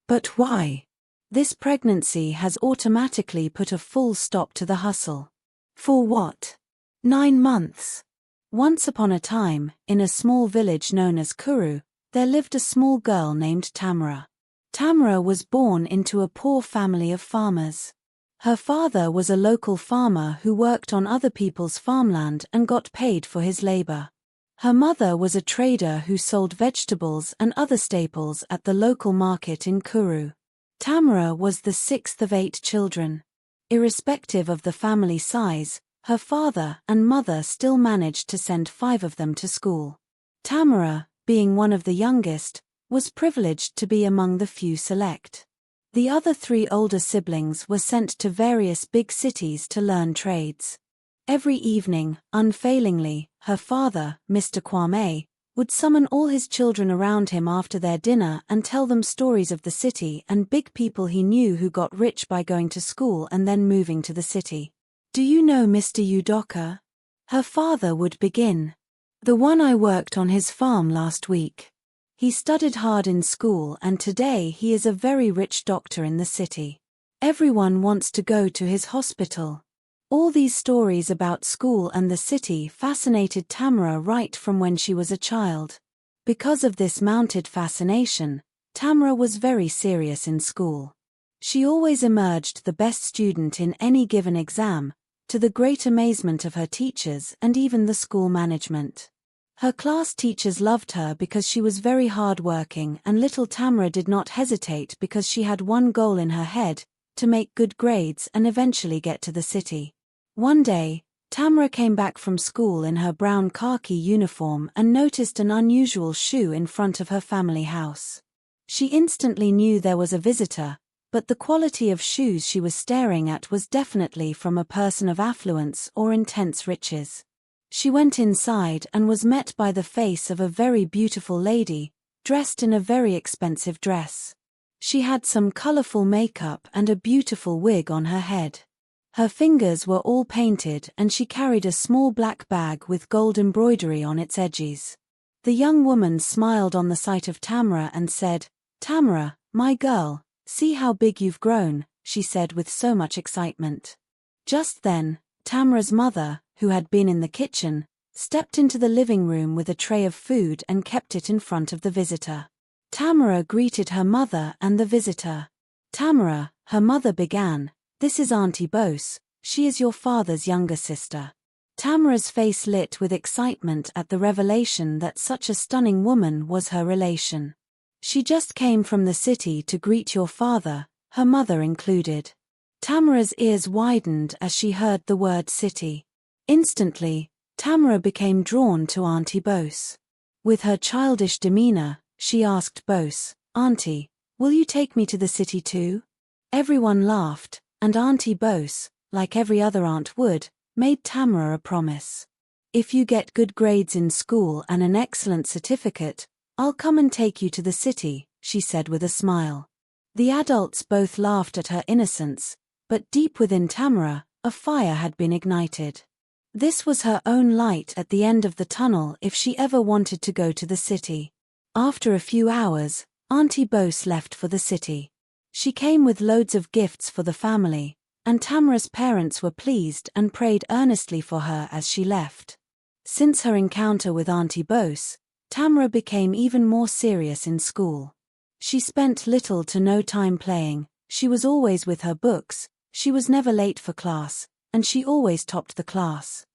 But why? This pregnancy has automatically put a full stop to the hustle. For what? 9 months. Once upon a time, in a small village known as Kuru, there lived a small girl named Tamara. Tamara was born into a poor family of farmers. Her father was a local farmer who worked on other people's farmland and got paid for his labor. Her mother was a trader who sold vegetables and other staples at the local market in Kuru. Tamara was the 6th of 8 children. Irrespective of the family size, her father and mother still managed to send 5 of them to school. Tamara, being one of the youngest, was privileged to be among the few select. The other 3 older siblings were sent to various big cities to learn trades. Every evening, unfailingly, her father, Mr. Kwame, would summon all his children around him after their dinner and tell them stories of the city and big people he knew who got rich by going to school and then moving to the city. "Do you know Mr. Udoka?" her father would begin. "The one I worked on his farm last week. He studied hard in school and today he is a very rich doctor in the city. Everyone wants to go to his hospital." All these stories about school and the city fascinated Tamara right from when she was a child. Because of this mounted fascination, Tamara was very serious in school. She always emerged the best student in any given exam, to the great amazement of her teachers and even the school management. Her class teachers loved her because she was very hard-working, and little Tamara did not hesitate because she had one goal in her head: to make good grades and eventually get to the city. One day, Tamara came back from school in her brown khaki uniform and noticed an unusual shoe in front of her family house. She instantly knew there was a visitor, but the quality of shoes she was staring at was definitely from a person of affluence or intense riches. She went inside and was met by the face of a very beautiful lady, dressed in a very expensive dress. She had some colorful makeup and a beautiful wig on her head. Her fingers were all painted and she carried a small black bag with gold embroidery on its edges. The young woman smiled on the sight of Tamara and said, "Tamara, my girl, see how big you've grown," she said with so much excitement. Just then, Tamara's mother, who had been in the kitchen, stepped into the living room with a tray of food and kept it in front of the visitor. Tamara greeted her mother and the visitor. "Tamara," her mother began, "this is Auntie Bose, she is your father's younger sister." Tamara's face lit with excitement at the revelation that such a stunning woman was her relation. "She just came from the city to greet your father," her mother included. Tamara's ears widened as she heard the word city. Instantly, Tamara became drawn to Auntie Bose. With her childish demeanor, she asked Bose, "Auntie, will you take me to the city too?" Everyone laughed, and Auntie Bose, like every other aunt would, made Tamara a promise. "If you get good grades in school and an excellent certificate, I'll come and take you to the city," she said with a smile. The adults both laughed at her innocence, but deep within Tamara, a fire had been ignited. This was her own light at the end of the tunnel if she ever wanted to go to the city. After a few hours, Auntie Bose left for the city. She came with loads of gifts for the family, and Tamara's parents were pleased and prayed earnestly for her as she left. Since her encounter with Auntie Bose, Tamara became even more serious in school. She spent little to no time playing, she was always with her books, she was never late for class, and she always topped the class.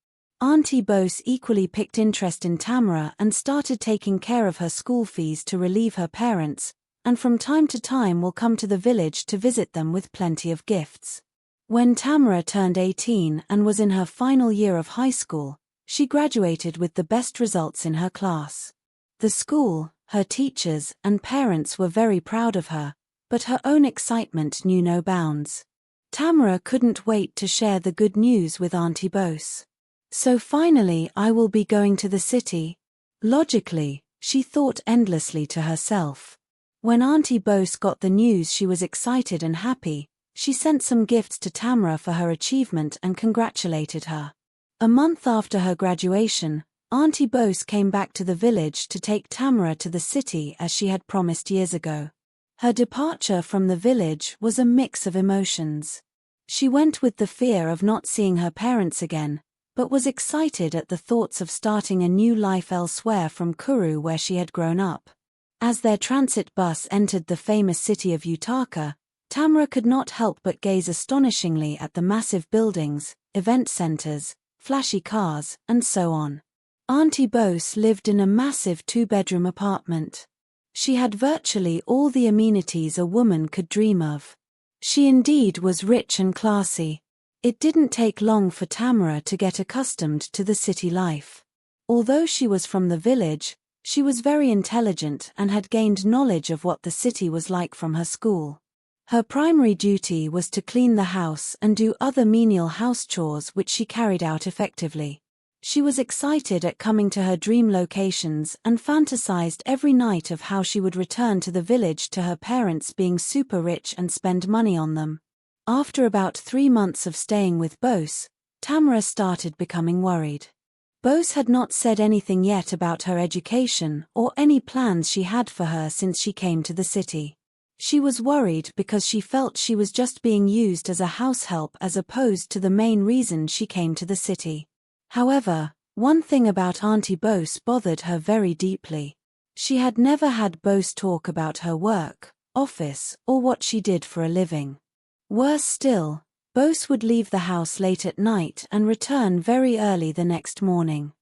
Auntie Bose equally picked interest in Tamara and started taking care of her school fees to relieve her parents, and from time to time will come to the village to visit them with plenty of gifts. When Tamara turned 18 and was in her final year of high school, she graduated with the best results in her class. The school, her teachers, and parents were very proud of her, but her own excitement knew no bounds. Tamara couldn't wait to share the good news with Auntie Bose. "So finally I will be going to the city." Logically, she thought endlessly to herself. When Auntie Bose got the news, she was excited and happy. She sent some gifts to Tamara for her achievement and congratulated her. A month after her graduation, Auntie Bose came back to the village to take Tamara to the city as she had promised years ago. Her departure from the village was a mix of emotions. She went with the fear of not seeing her parents again, but was excited at the thoughts of starting a new life elsewhere from Kuru where she had grown up. As their transit bus entered the famous city of Utaka, Tamara could not help but gaze astonishingly at the massive buildings, event centers, flashy cars, and so on. Auntie Bose lived in a massive 2-bedroom apartment. She had virtually all the amenities a woman could dream of. She indeed was rich and classy. It didn't take long for Tamara to get accustomed to the city life. Although she was from the village, she was very intelligent and had gained knowledge of what the city was like from her school. Her primary duty was to clean the house and do other menial house chores which she carried out effectively. She was excited at coming to her dream locations and fantasized every night of how she would return to the village to her parents being super rich and spend money on them. After about 3 months of staying with Bose, Tamara started becoming worried. Bose had not said anything yet about her education or any plans she had for her since she came to the city. She was worried because she felt she was just being used as a house help as opposed to the main reason she came to the city. However, one thing about Auntie Bose bothered her very deeply. She had never had Bose talk about her work, office, or what she did for a living. Worse still, Bose would leave the house late at night and return very early the next morning.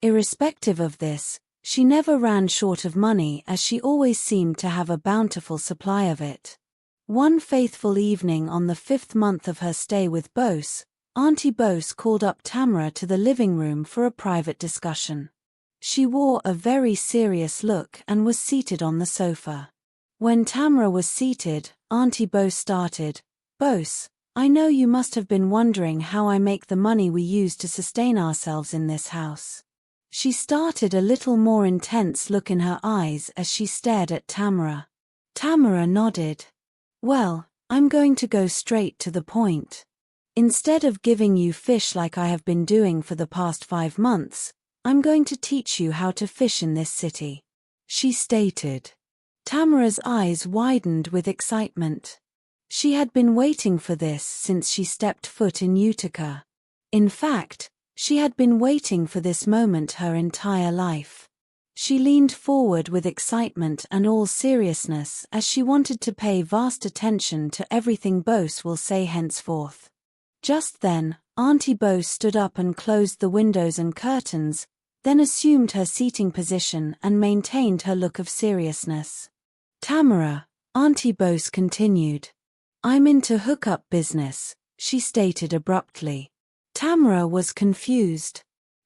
Irrespective of this, she never ran short of money as she always seemed to have a bountiful supply of it. One faithful evening on the 5th month of her stay with Bose, Auntie Bose called up Tamara to the living room for a private discussion. She wore a very serious look and was seated on the sofa. When Tamara was seated, Auntie Bose started, "Bose, I know you must have been wondering how I make the money we use to sustain ourselves in this house." She started a little more intense look in her eyes as she stared at Tamara. Tamara nodded. "Well, I'm going to go straight to the point. Instead of giving you fish like I have been doing for the past 5 months, I'm going to teach you how to fish in this city," she stated. Tamara's eyes widened with excitement. She had been waiting for this since she stepped foot in Utica. In fact, she had been waiting for this moment her entire life. She leaned forward with excitement and all seriousness as she wanted to pay vast attention to everything Bose will say henceforth. Just then, Auntie Bose stood up and closed the windows and curtains, then assumed her seating position and maintained her look of seriousness. "Tamara," Auntie Bose continued, "I'm into hookup business," she stated abruptly. Tamara was confused.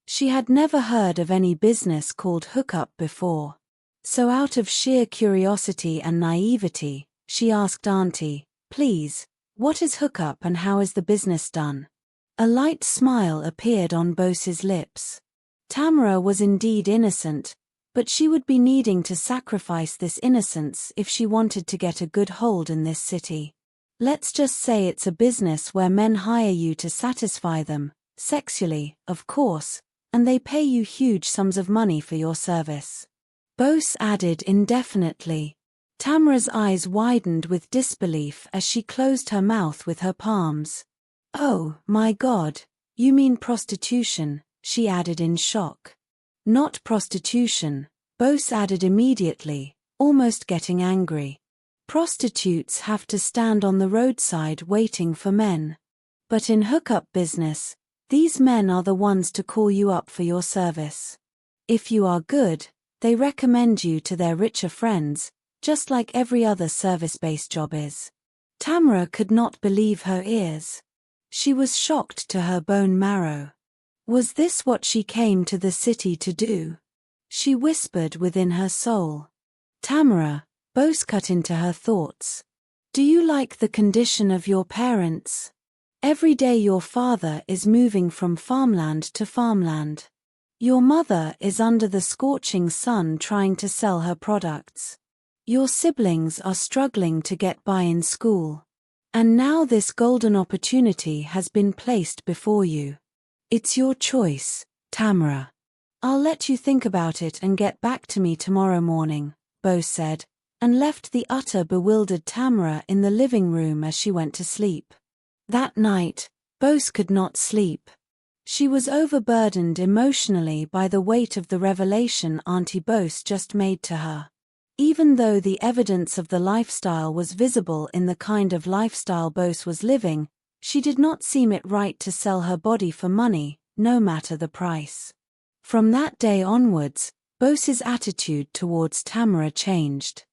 She had never heard of any business called hookup before. So out of sheer curiosity and naivety, she asked Auntie, "Please, what is hookup and how is the business done?" A light smile appeared on Bose's lips. Tamara was indeed innocent, but she would be needing to sacrifice this innocence if she wanted to get a good hold in this city. Let's just say it's a business where men hire you to satisfy them, sexually, of course, and they pay you huge sums of money for your service. Bose added indefinitely. Tamara's eyes widened with disbelief as she closed her mouth with her palms. "Oh, my God, you mean prostitution," she added in shock. "Not prostitution," Bose added immediately, almost getting angry. "Prostitutes have to stand on the roadside waiting for men. But in hookup business, these men are the ones to call you up for your service. If you are good, they recommend you to their richer friends, just like every other service-based job is." Tamara could not believe her ears. She was shocked to her bone marrow. Was this what she came to the city to do? She whispered within her soul. "Tamara," Bose cut into her thoughts. "Do you like the condition of your parents? Every day your father is moving from farmland to farmland. Your mother is under the scorching sun trying to sell her products. Your siblings are struggling to get by in school. And now this golden opportunity has been placed before you. It's your choice, Tamara. I'll let you think about it and get back to me tomorrow morning," Bose said, and left the utter bewildered Tamara in the living room as she went to sleep. That night, Bose could not sleep. She was overburdened emotionally by the weight of the revelation Auntie Bose just made to her. Even though the evidence of the lifestyle was visible in the kind of lifestyle Bose was living, she did not seem it right to sell her body for money, no matter the price. From that day onwards, Bose's attitude towards Tamara changed.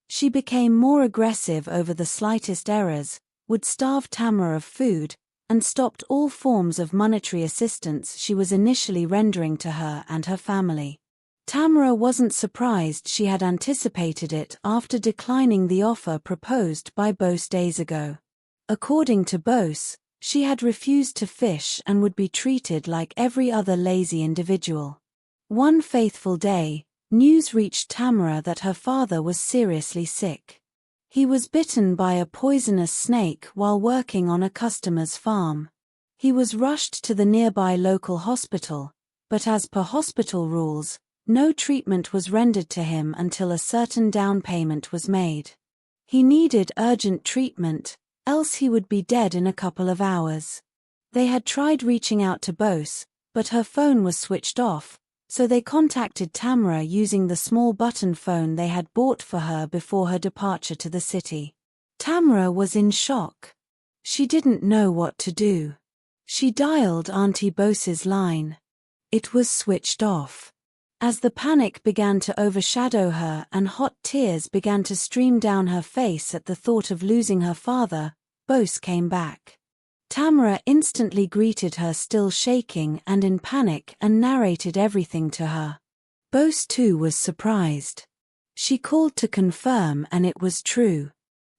She became more aggressive over the slightest errors, would starve Tamara of food, and stopped all forms of monetary assistance she was initially rendering to her and her family. Tamara wasn't surprised she had anticipated it after declining the offer proposed by Bose days ago. According to Bose, she had refused to fish and would be treated like every other lazy individual. One faithful day, news reached Tamara that her father was seriously sick. He was bitten by a poisonous snake while working on a customer's farm. He was rushed to the nearby local hospital, but as per hospital rules, no treatment was rendered to him until a certain down payment was made. He needed urgent treatment, else he would be dead in a couple of hours. They had tried reaching out to Bose, but her phone was switched off, so they contacted Tamara using the small button phone they had bought for her before her departure to the city. Tamara was in shock. She didn't know what to do. She dialed Auntie Bose's line. It was switched off. As the panic began to overshadow her and hot tears began to stream down her face at the thought of losing her father, Bose came back. Tamara instantly greeted her, still shaking and in panic, and narrated everything to her. Bose too was surprised. She called to confirm and it was true.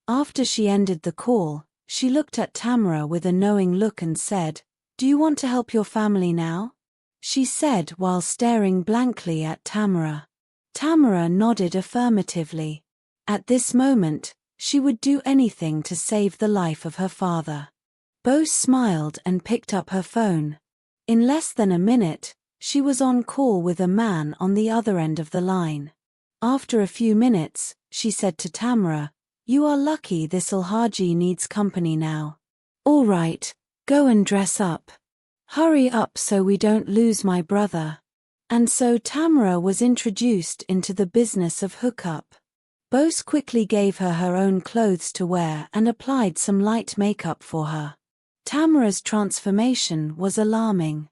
After she ended the call, she looked at Tamara with a knowing look and said, "Do you want to help your family now?" she said while staring blankly at Tamara. Tamara nodded affirmatively. At this moment, she would do anything to save the life of her father. Bose smiled and picked up her phone. In less than a minute, she was on call with a man on the other end of the line. After a few minutes, she said to Tamara, "You are lucky this Alhaji needs company now. All right, go and dress up. Hurry up so we don't lose my brother." And so Tamara was introduced into the business of hookup. Bose quickly gave her her own clothes to wear and applied some light makeup for her. Tamara's transformation was alarming.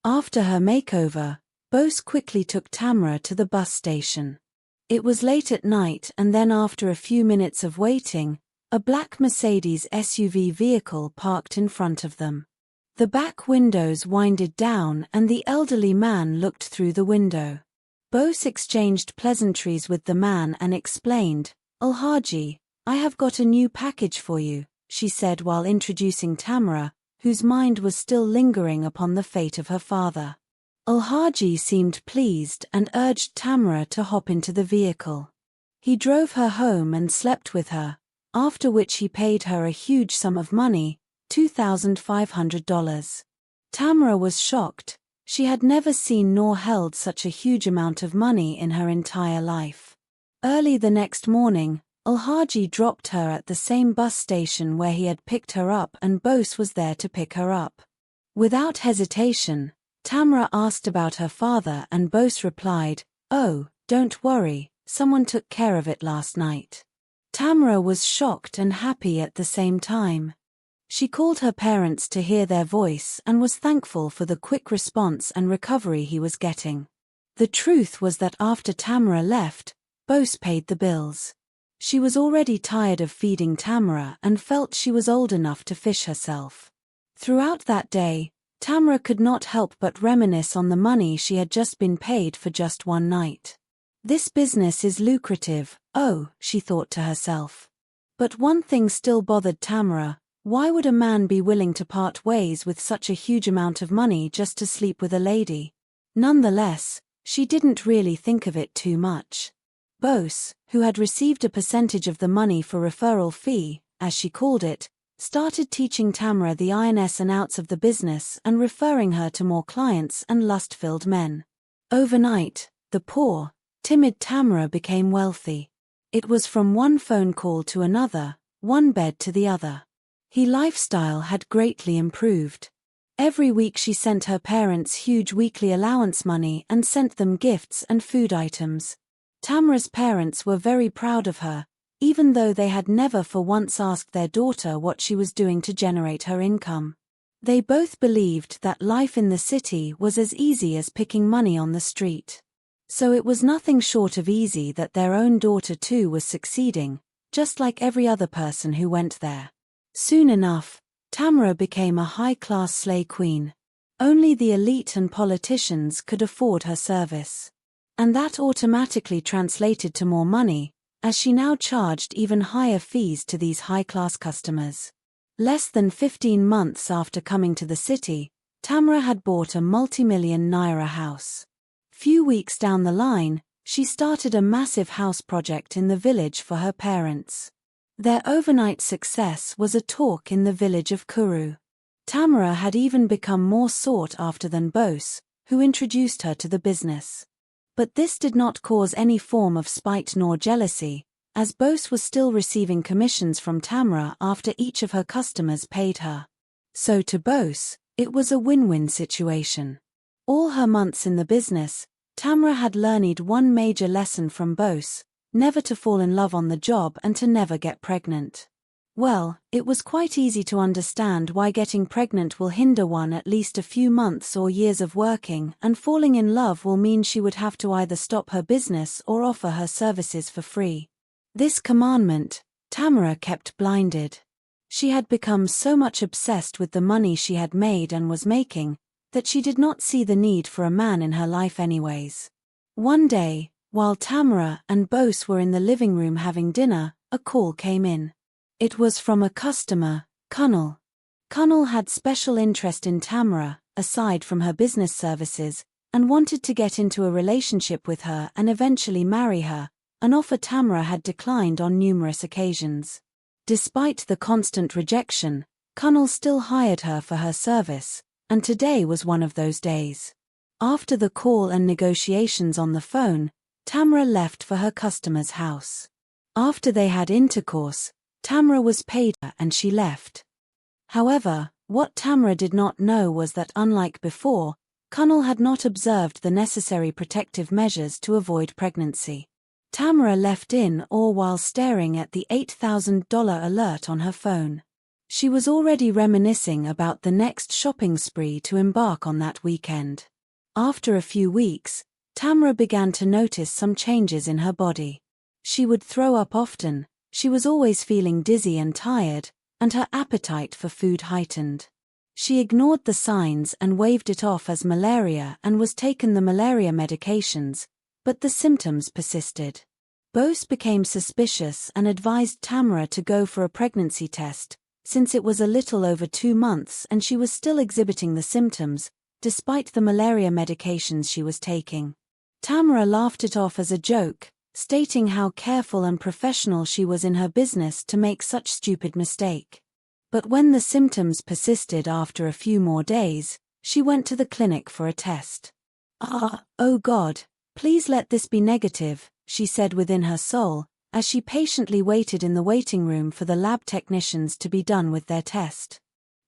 After her makeover, Bose quickly took Tamara to the bus station. It was late at night, and then after a few minutes of waiting, a black Mercedes SUV vehicle parked in front of them. The back windows winded down and the elderly man looked through the window. Bose exchanged pleasantries with the man and explained, "Alhaji, I have got a new package for you," she said while introducing Tamara, whose mind was still lingering upon the fate of her father. Alhaji seemed pleased and urged Tamara to hop into the vehicle. He drove her home and slept with her, after which he paid her a huge sum of money, $2,500. Tamara was shocked. She had never seen nor held such a huge amount of money in her entire life. Early the next morning, Alhaji dropped her at the same bus station where he had picked her up, and Bose was there to pick her up. Without hesitation, Tamara asked about her father and Bose replied, "Oh, don't worry, someone took care of it last night." Tamara was shocked and happy at the same time. She called her parents to hear their voice and was thankful for the quick response and recovery he was getting. The truth was that after Tamara left, Bose paid the bills. She was already tired of feeding Tamara and felt she was old enough to fish herself. Throughout that day, Tamara could not help but reminisce on the money she had just been paid for just one night. This business is lucrative, oh, she thought to herself. But one thing still bothered Tamara. Why would a man be willing to part ways with such a huge amount of money just to sleep with a lady? Nonetheless, she didn't really think of it too much. Bose, who had received a percentage of the money for referral fee, as she called it, started teaching Tamara the ins and outs of the business and referring her to more clients and lust-filled men. Overnight, the poor, timid Tamara became wealthy. It was from one phone call to another, one bed to the other. Her lifestyle had greatly improved. Every week she sent her parents huge weekly allowance money and sent them gifts and food items. Tamara's parents were very proud of her, even though they had never for once asked their daughter what she was doing to generate her income. They both believed that life in the city was as easy as picking money on the street. So it was nothing short of easy that their own daughter too was succeeding, just like every other person who went there. Soon enough, Tamara became a high-class slay queen. Only the elite and politicians could afford her service. And that automatically translated to more money, as she now charged even higher fees to these high-class customers. Less than 15 months after coming to the city, Tamara had bought a multi-million naira house. Few weeks down the line, she started a massive house project in the village for her parents. Their overnight success was a talk in the village of Kuru. Tamara had even become more sought after than Bose, who introduced her to the business. But this did not cause any form of spite nor jealousy, as Bose was still receiving commissions from Tamara after each of her customers paid her. So to Bose, it was a win-win situation. All her months in the business, Tamara had learned one major lesson from Bose: never to fall in love on the job and to never get pregnant. Well, it was quite easy to understand why getting pregnant will hinder one at least a few months or years of working, and falling in love will mean she would have to either stop her business or offer her services for free. This commandment, Tamara kept blinded. She had become so much obsessed with the money she had made and was making, that she did not see the need for a man in her life anyways. One day, while Tamara and Bose were in the living room having dinner, a call came in. It was from a customer, Kunal. Kunal had special interest in Tamara, aside from her business services, and wanted to get into a relationship with her and eventually marry her, an offer Tamara had declined on numerous occasions. Despite the constant rejection, Kunal still hired her for her service, and today was one of those days. After the call and negotiations on the phone, Tamara left for her customer's house. After they had intercourse, Tamara was paid and she left. However, what Tamara did not know was that unlike before, Kunal had not observed the necessary protective measures to avoid pregnancy. Tamara left in or while staring at the $8,000 alert on her phone. She was already reminiscing about the next shopping spree to embark on that weekend. After a few weeks, Tamara began to notice some changes in her body. She would throw up often, she was always feeling dizzy and tired, and her appetite for food heightened. She ignored the signs and waved it off as malaria and was taken the malaria medications, but the symptoms persisted. Bose became suspicious and advised Tamara to go for a pregnancy test, since it was a little over 2 months and she was still exhibiting the symptoms, despite the malaria medications she was taking. Tamara laughed it off as a joke, stating how careful and professional she was in her business to make such stupid mistake. But when the symptoms persisted after a few more days, she went to the clinic for a test. Oh God, please let this be negative, she said within her soul, as she patiently waited in the waiting room for the lab technicians to be done with their test.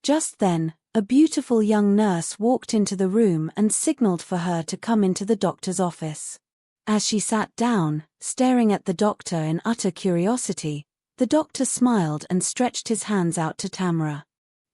Just then, a beautiful young nurse walked into the room and signaled for her to come into the doctor's office. As she sat down, staring at the doctor in utter curiosity, the doctor smiled and stretched his hands out to Tamara.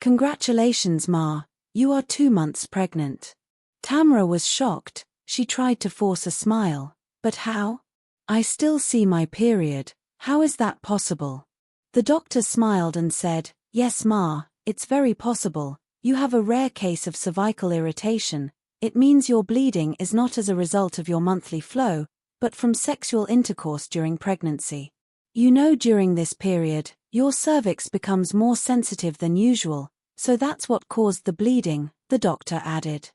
"Congratulations, Ma, you are 2 months pregnant." Tamara was shocked. She tried to force a smile. "But how? I still see my period. How is that possible?" The doctor smiled and said, "Yes, Ma, it's very possible. You have a rare case of cervical irritation. It means your bleeding is not as a result of your monthly flow, but from sexual intercourse during pregnancy. You know, during this period, your cervix becomes more sensitive than usual, so that's what caused the bleeding," the doctor added.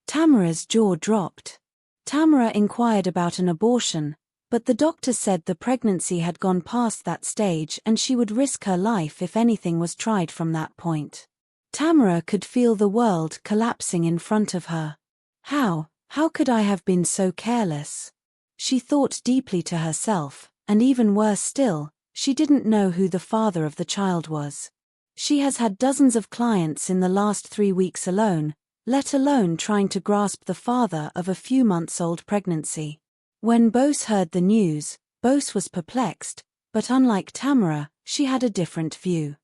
Tamara's jaw dropped. Tamara inquired about an abortion, but the doctor said the pregnancy had gone past that stage and she would risk her life if anything was tried from that point. Tamara could feel the world collapsing in front of her. How could I have been so careless? She thought deeply to herself, And even worse still, she didn't know who the father of the child was. She has had dozens of clients in the last 3 weeks alone, let alone trying to grasp the father of a few months-old pregnancy. When Bose heard the news, Bose was perplexed, but unlike Tamara, she had a different view.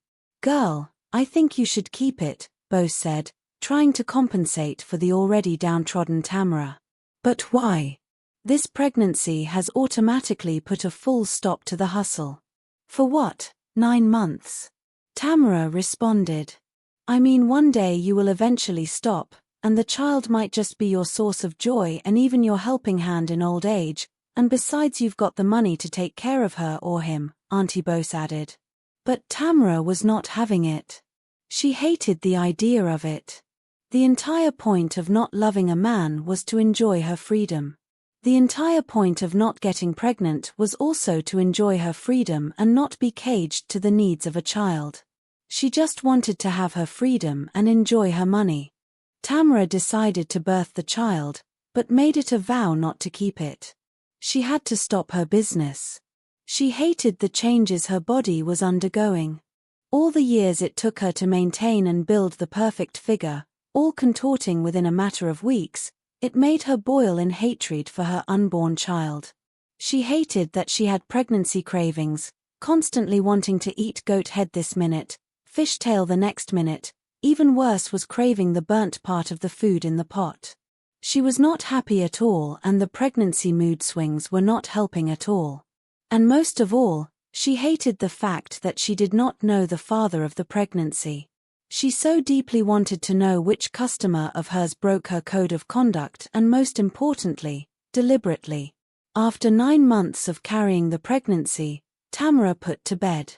"Girl, I think you should keep it," Bose said, trying to compensate for the already downtrodden Tamara. "But why? This pregnancy has automatically put a full stop to the hustle." "For what, 9 months?" Tamara responded. "I mean, one day you will eventually stop, and the child might just be your source of joy and even your helping hand in old age, and besides you've got the money to take care of her or him," Auntie Bose added. But Tamara was not having it. She hated the idea of it. The entire point of not loving a man was to enjoy her freedom. The entire point of not getting pregnant was also to enjoy her freedom and not be caged to the needs of a child. She just wanted to have her freedom and enjoy her money. Tamara decided to birth the child, but made it a vow not to keep it. She had to stop her business. She hated the changes her body was undergoing. All the years it took her to maintain and build the perfect figure, all contorting within a matter of weeks, it made her boil in hatred for her unborn child. She hated that she had pregnancy cravings, constantly wanting to eat goat head this minute, fish tail the next minute, even worse was craving the burnt part of the food in the pot. She was not happy at all, and the pregnancy mood swings were not helping at all. And most of all, she hated the fact that she did not know the father of the pregnancy. She so deeply wanted to know which customer of hers broke her code of conduct and, most importantly, deliberately. After 9 months of carrying the pregnancy, Tamara put to bed.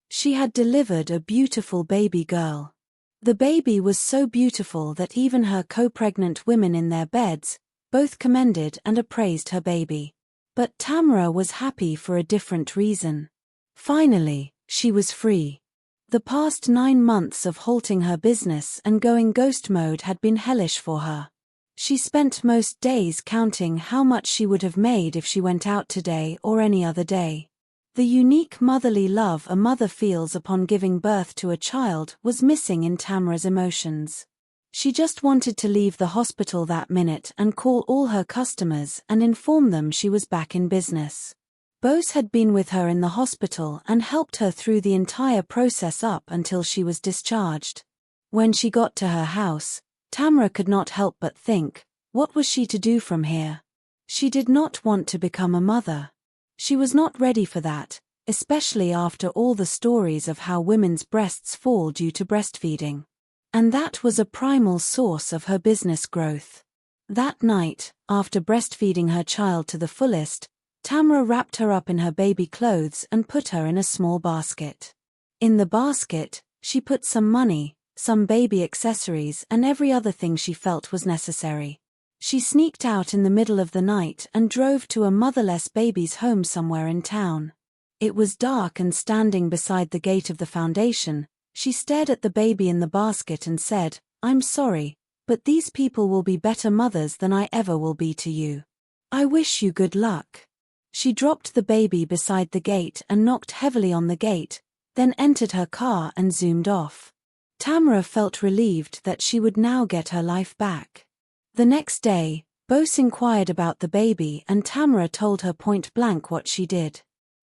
She had delivered a beautiful baby girl. The baby was so beautiful that even her co-pregnant women in their beds both commended and appraised her baby. But Tamara was happy for a different reason. Finally, she was free. The past 9 months of halting her business and going ghost mode had been hellish for her. She spent most days counting how much she would have made if she went out today or any other day. The unique motherly love a mother feels upon giving birth to a child was missing in Tamara's emotions. She just wanted to leave the hospital that minute and call all her customers and inform them she was back in business. Bose had been with her in the hospital and helped her through the entire process up until she was discharged. When she got to her house, Tamara could not help but think, what was she to do from here? She did not want to become a mother. She was not ready for that, especially after all the stories of how women's breasts fall due to breastfeeding. And that was a primal source of her business growth. That night, after breastfeeding her child to the fullest, Tamara wrapped her up in her baby clothes and put her in a small basket. In the basket, she put some money, some baby accessories and every other thing she felt was necessary. She sneaked out in the middle of the night and drove to a motherless baby's home somewhere in town. It was dark, and standing beside the gate of the foundation, she stared at the baby in the basket and said, "I'm sorry, but these people will be better mothers than I ever will be to you. I wish you good luck." She dropped the baby beside the gate and knocked heavily on the gate, then entered her car and zoomed off. Tamara felt relieved that she would now get her life back. The next day, Bose inquired about the baby and Tamara told her point blank what she did.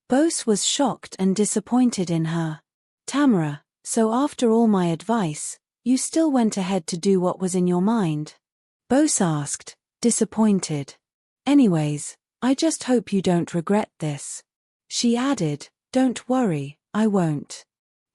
Bose was shocked and disappointed in her. "Tamara, so after all my advice, you still went ahead to do what was in your mind?" Bose asked, disappointed. "Anyways, I just hope you don't regret this." She added, "Don't worry, I won't."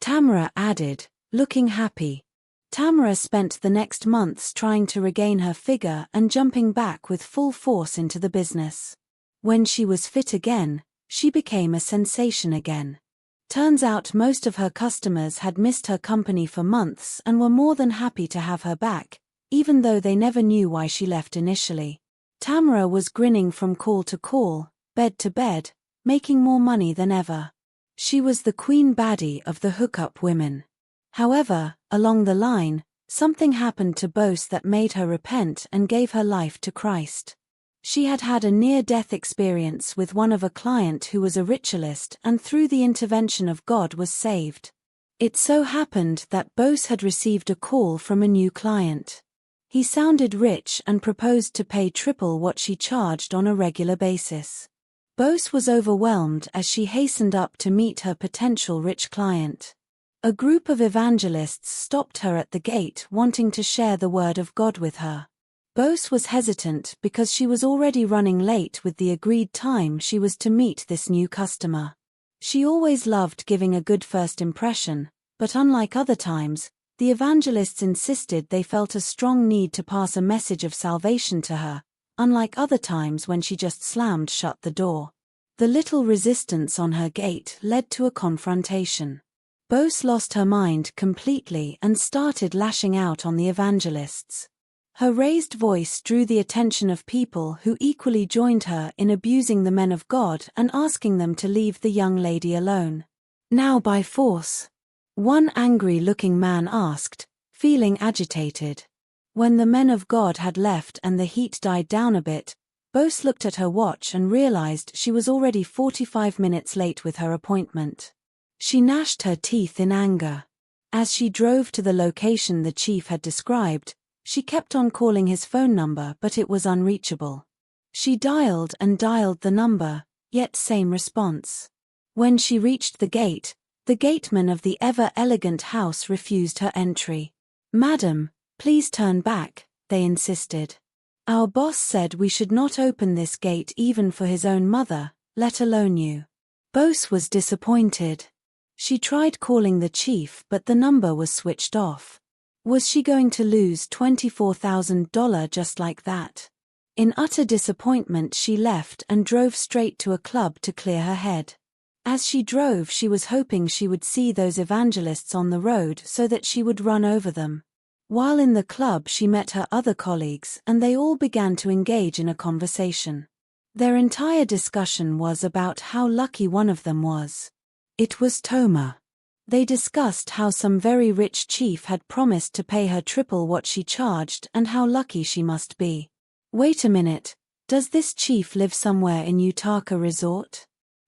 Tamara added, looking happy. Tamara spent the next months trying to regain her figure and jumping back with full force into the business. When she was fit again, she became a sensation again. Turns out most of her customers had missed her company for months and were more than happy to have her back, even though they never knew why she left initially. Tamara was grinning from call to call, bed to bed, making more money than ever. She was the queen baddie of the hookup women. However, along the line, something happened to Bose that made her repent and gave her life to Christ. She had had a near-death experience with one of a client who was a ritualist and through the intervention of God was saved. It so happened that Bose had received a call from a new client. He sounded rich and proposed to pay triple what she charged on a regular basis. Bose was overwhelmed as she hastened up to meet her potential rich client. A group of evangelists stopped her at the gate wanting to share the word of God with her. Bose was hesitant because she was already running late with the agreed time she was to meet this new customer. She always loved giving a good first impression, but unlike other times, the evangelists insisted they felt a strong need to pass a message of salvation to her, unlike other times when she just slammed shut the door. The little resistance on her gate led to a confrontation. Bose lost her mind completely and started lashing out on the evangelists. Her raised voice drew the attention of people who equally joined her in abusing the men of God and asking them to leave the young lady alone. Now by force, one angry-looking man asked, feeling agitated. When the men of God had left and the heat died down a bit, Bose looked at her watch and realized she was already 45 minutes late with her appointment. She gnashed her teeth in anger. As she drove to the location the chief had described, she kept on calling his phone number but it was unreachable. She dialed and dialed the number, yet same response. When she reached the gateman of the ever-elegant house refused her entry. "Madam, please turn back," they insisted. "Our boss said we should not open this gate even for his own mother, let alone you." Bose was disappointed. She tried calling the chief but the number was switched off. Was she going to lose $24,000 just like that? In utter disappointment she left and drove straight to a club to clear her head. As she drove she was hoping she would see those evangelists on the road so that she would run over them. While in the club she met her other colleagues and they all began to engage in a conversation. Their entire discussion was about how lucky one of them was. It was Tamara. They discussed how some very rich chief had promised to pay her triple what she charged and how lucky she must be. "Wait a minute, does this chief live somewhere in Utaka Resort?"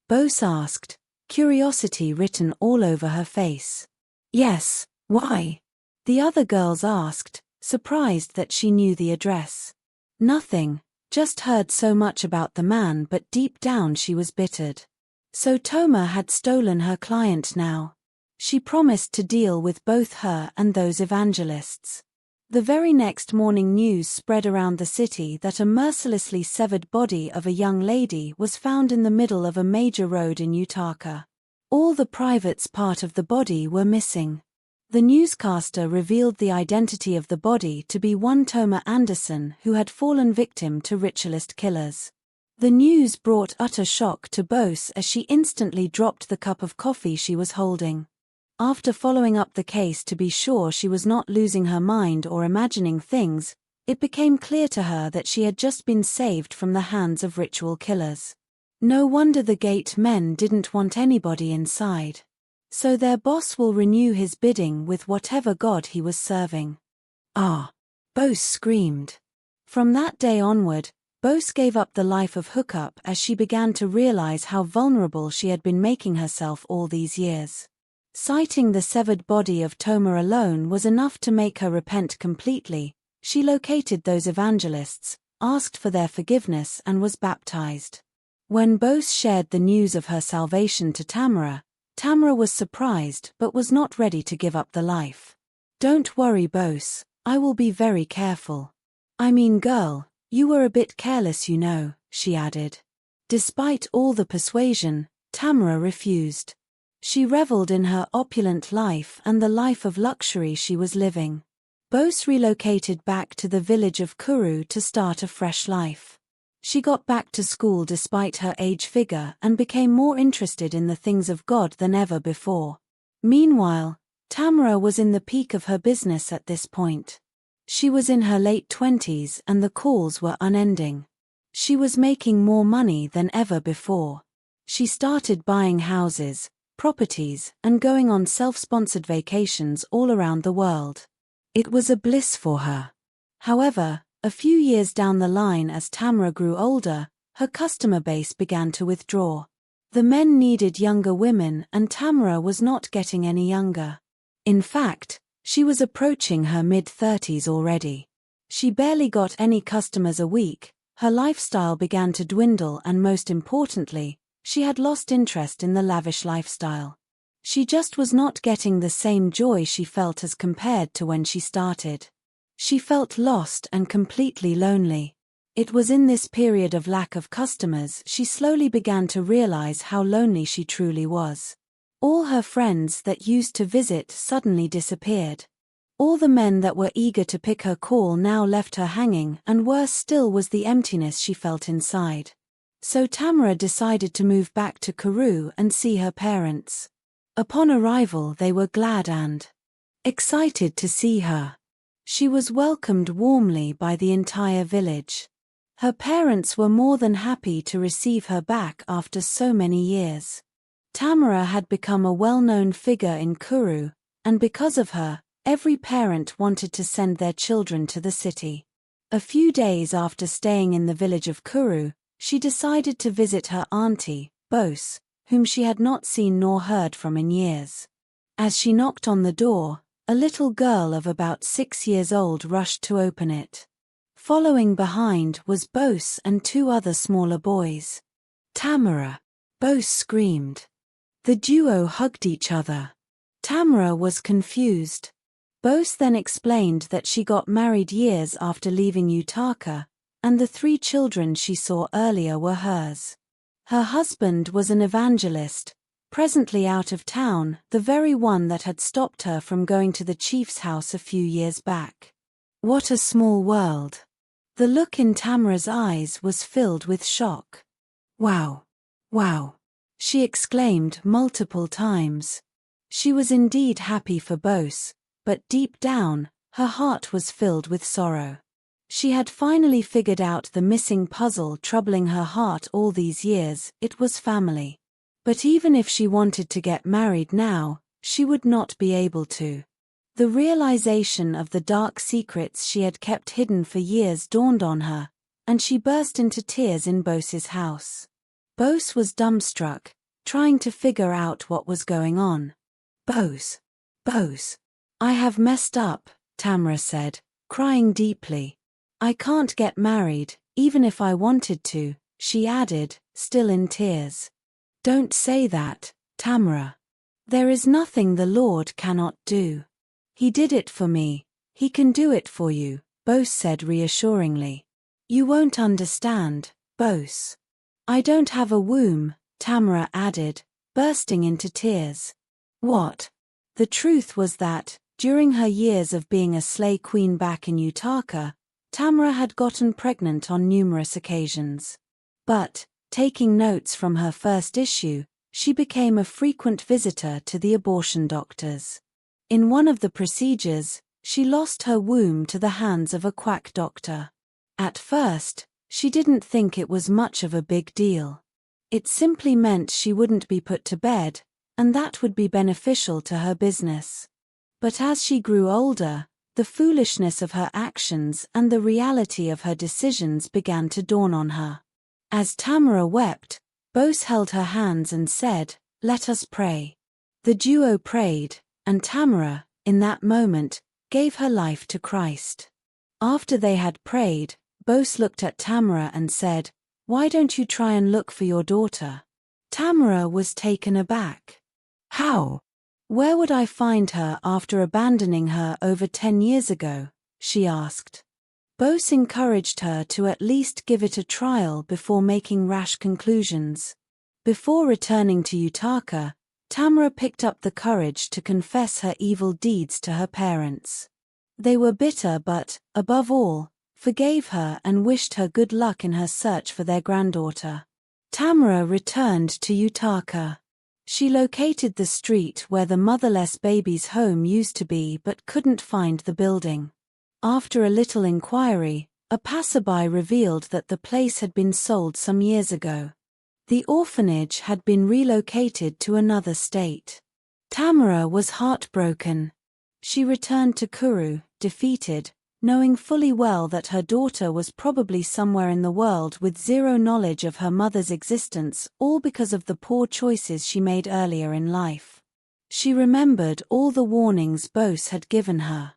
Bose asked, curiosity written all over her face. "Yes, why?" the other girls asked, surprised that she knew the address. "Nothing, just heard so much about the man but deep down she was bittered. So Tamara had stolen her client now. She promised to deal with both her and those evangelists." The very next morning news spread around the city that a mercilessly severed body of a young lady was found in the middle of a major road in Utaka. All the privates part of the body were missing. The newscaster revealed the identity of the body to be one Tamara Anderson who had fallen victim to ritualist killers. The news brought utter shock to Bose as she instantly dropped the cup of coffee she was holding. After following up the case to be sure she was not losing her mind or imagining things, it became clear to her that she had just been saved from the hands of ritual killers. No wonder the gate men didn't want anybody inside. So their boss will renew his bidding with whatever god he was serving. "Ah!" Bose screamed. From that day onward, Bose gave up the life of hookup as she began to realize how vulnerable she had been making herself all these years. Citing the severed body of Tamara alone was enough to make her repent completely. She located those evangelists, asked for their forgiveness and was baptized. When Bose shared the news of her salvation to Tamara, Tamara was surprised but was not ready to give up the life. "Don't worry, Bose, I will be very careful. I mean, girl, you were a bit careless, you know," she added. Despite all the persuasion, Tamara refused. She reveled in her opulent life and the life of luxury she was living. Bose relocated back to the village of Kuru to start a fresh life. She got back to school despite her age figure and became more interested in the things of God than ever before. Meanwhile, Tamara was in the peak of her business at this point. She was in her late 20s and the calls were unending. She was making more money than ever before. She started buying houses, properties, and going on self-sponsored vacations all around the world. It was a bliss for her. However, A few years down the line, as Tamara grew older, her customer base began to withdraw. The men needed younger women, and Tamara was not getting any younger. In fact, she was approaching her mid-30s already. She barely got any customers a week, her lifestyle began to dwindle, and most importantly, she had lost interest in the lavish lifestyle. She just was not getting the same joy she felt as compared to when she started. She felt lost and completely lonely. It was in this period of lack of customers she slowly began to realize how lonely she truly was. All her friends that used to visit suddenly disappeared. All the men that were eager to pick her call now left her hanging, and worse still was the emptiness she felt inside. So Tamara decided to move back to Kuru and see her parents. Upon arrival, they were glad and excited to see her. She was welcomed warmly by the entire village. Her parents were more than happy to receive her back after so many years. Tamara had become a well-known figure in Kuru, and because of her, every parent wanted to send their children to the city. A few days after staying in the village of Kuru, she decided to visit her auntie, Bose, whom she had not seen nor heard from in years. As she knocked on the door, a little girl of about 6 years old rushed to open it. Following behind was Bose and 2 other smaller boys. "Tamara!" Bose screamed. The duo hugged each other. Tamara was confused. Bose then explained that she got married years after leaving Utaka, and the 3 children she saw earlier were hers. Her husband was an evangelist, presently out of town, the very one that had stopped her from going to the chief's house a few years back. What a small world. The look in Tamara's eyes was filled with shock. "Wow! Wow!" she exclaimed multiple times. She was indeed happy for Bose, but deep down, her heart was filled with sorrow. She had finally figured out the missing puzzle troubling her heart all these years. It was family. But even if she wanted to get married now, she would not be able to. The realization of the dark secrets she had kept hidden for years dawned on her, and she burst into tears in Bose's house. Bose was dumbstruck, trying to figure out what was going on. Bose, I have messed up," Tamara said, crying deeply. "I can't get married, even if I wanted to," she added, still in tears. "Don't say that, Tamara. There is nothing the Lord cannot do. He did it for me, He can do it for you," Bose said reassuringly. "You won't understand, Bose. I don't have a womb," Tamara added, bursting into tears. What? The truth was that, during her years of being a slay queen back in Utaka, Tamara had gotten pregnant on numerous occasions. But, taking notes from her first issue, she became a frequent visitor to the abortion doctors. In one of the procedures, she lost her womb to the hands of a quack doctor. At first, she didn't think it was much of a big deal. It simply meant she wouldn't be put to bed, and that would be beneficial to her business. But as she grew older, the foolishness of her actions and the reality of her decisions began to dawn on her. As Tamara wept, Bose held her hands and said, "Let us pray." The duo prayed, and Tamara, in that moment, gave her life to Christ. After they had prayed, Bose looked at Tamara and said, "Why don't you try and look for your daughter?" Tamara was taken aback. "How? Where would I find her after abandoning her over 10 years ago?" she asked. Bose encouraged her to at least give it a trial before making rash conclusions. Before returning to Utaka, Tamara picked up the courage to confess her evil deeds to her parents. They were bitter but, above all, forgave her and wished her good luck in her search for their granddaughter. Tamara returned to Utaka. She located the street where the motherless baby's home used to be but couldn't find the building. After a little inquiry, a passerby revealed that the place had been sold some years ago. The orphanage had been relocated to another state. Tamara was heartbroken. She returned to Kuru, defeated, knowing fully well that her daughter was probably somewhere in the world with zero knowledge of her mother's existence, all because of the poor choices she made earlier in life. She remembered all the warnings Bose had given her.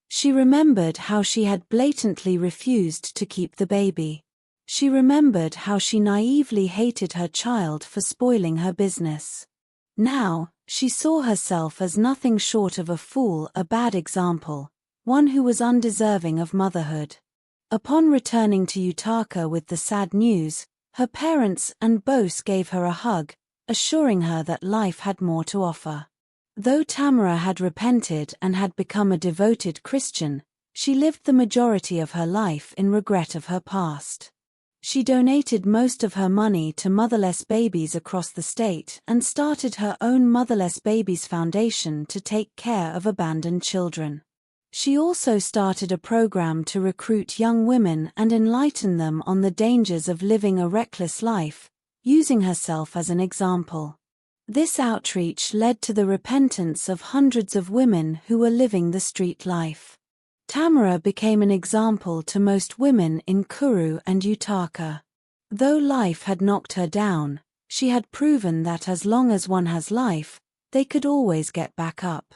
She remembered how she had blatantly refused to keep the baby. She remembered how she naively hated her child for spoiling her business. Now, she saw herself as nothing short of a fool, a bad example, one who was undeserving of motherhood. Upon returning to Utaka with the sad news, her parents and Bose gave her a hug, assuring her that life had more to offer. Though Tamara had repented and had become a devoted Christian, she lived the majority of her life in regret of her past. She donated most of her money to motherless babies across the state and started her own Motherless Babies Foundation to take care of abandoned children. She also started a program to recruit young women and enlighten them on the dangers of living a reckless life, using herself as an example. This outreach led to the repentance of hundreds of women who were living the street life. Tamara became an example to most women in Kuru and Utaka. Though life had knocked her down, she had proven that as long as one has life, they could always get back up.